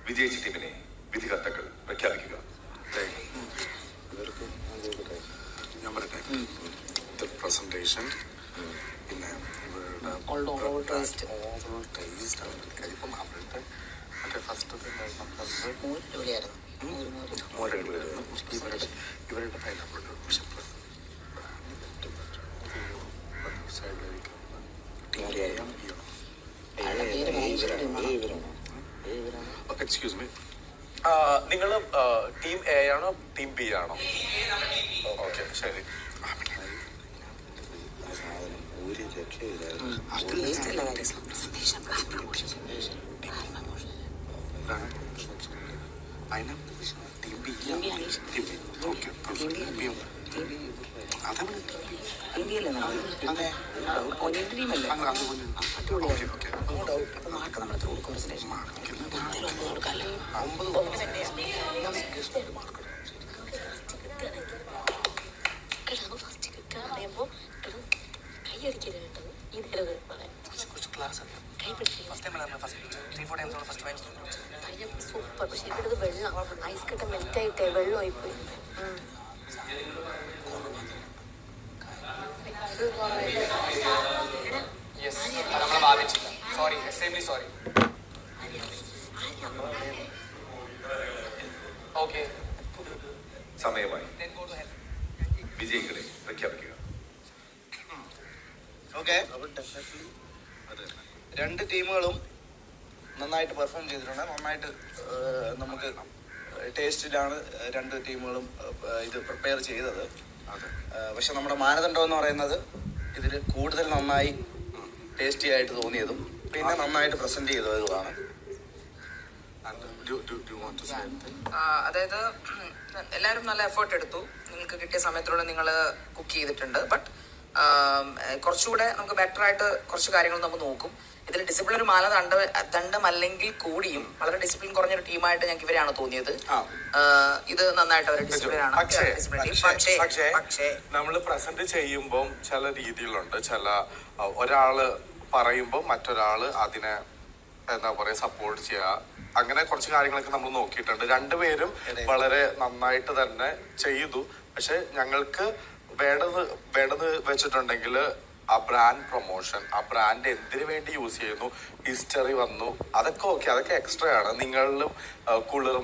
വിജയിച്ച ടീമിനെ വിധികർത്താക്കൾ പ്രഖ്യാപിക്കുക. ഞാൻ പറയട്ടെ, പ്രസന്റേഷൻ പിന്നെ ഇവരുടെ ഓവറോൾ ടേസ്റ്റ് ഇപ്പം അവരുടെ മറ്റേ ഫസ്റ്റ് ഇവരുടെ പൈനാപ്പിൾ പക്ഷെ എക്സ്ക്യൂസ് മീ, നിങ്ങൾ ടീം എ ആണോ ടീം ബി ആണോ? ഓക്കെ, ശരി. സൂപ്പർ. പക്ഷെ ഇവിടെ വെള്ളം ഐസ് കട്ട മെൽറ്റായിട്ടേ വെള്ളമായി പോയി. സമയമായി. വിജയികളെ പ്രഖ്യാപിക്കുക. രണ്ട് ടീമുകളും നന്നായിട്ട് പെർഫോം ചെയ്തിട്ടുണ്ട്. നന്നായിട്ട് നമുക്ക് ടേസ്റ്റിലാണ് രണ്ട് ടീമുകളും ഇത് പ്രിപ്പയർ ചെയ്തത്. പക്ഷെ നമ്മുടെ മാനദണ്ഡം എന്ന് പറയുന്നത് ഇതിൽ കൂടുതൽ നന്നായി ടേസ്റ്റി ആയിട്ട് തോന്നിയതും പിന്നെ നന്നായിട്ട് പ്രസന്റ് ചെയ്തതുമാണ്. അതായത് എല്ലാവരും നല്ല എഫേർട്ട് എടുത്തു. നിങ്ങൾക്ക് കിട്ടിയ സമയത്തിലുള്ള നിങ്ങൾ കുക്ക് ചെയ്തിട്ടുണ്ട്. ബട്ട് കുറച്ചുകൂടെ നമുക്ക് ബെറ്റർ ആയിട്ട് കുറച്ച് കാര്യങ്ങൾ നമുക്ക് നോക്കും. ഇതിൽ ഡിസിപ്ലിൻ ഒരു മാനദണ്ഡമല്ലെങ്കിൽ കൂടിയും വളരെ ഡിസിപ്ലിൻ കുറഞ്ഞൊരു ടീമായിട്ട് ഞങ്ങൾക്ക് ഇവരെയാണ് തോന്നിയത്. ഇത് നന്നായിട്ട് അവർ ഡിസിപ്ലിൻ ആണ്. പക്ഷേ നമ്മൾ പ്രസന്റ് ചെയ്യുമ്പോൾ ചില രീതികളുണ്ട്. ചില ഒരാള് പറയുമ്പോൾ മറ്റൊരാള് അതിനെ എന്താ പറയാ സപ്പോർട്ട് ചെയ്യുക. അങ്ങനെ കുറച്ച് കാര്യങ്ങളൊക്കെ നമ്മൾ നോക്കിയിട്ടുണ്ട്. രണ്ടുപേരും വളരെ നന്നായിട്ട് തന്നെ ചെയ്തു. പക്ഷെ ഞങ്ങൾക്ക് വേണ്ടത് വെച്ചിട്ടുണ്ടെങ്കിൽ ആ ബ്രാൻഡ് പ്രൊമോഷൻ, ആ ബ്രാൻഡ് എന്തിനു വേണ്ടി യൂസ് ചെയ്യുന്നു, ഹിസ്റ്ററി വന്നു, അതൊക്കെ ഓക്കെ, അതൊക്കെ എക്സ്ട്രാ ആണ്. നിങ്ങളിലും കുളിർ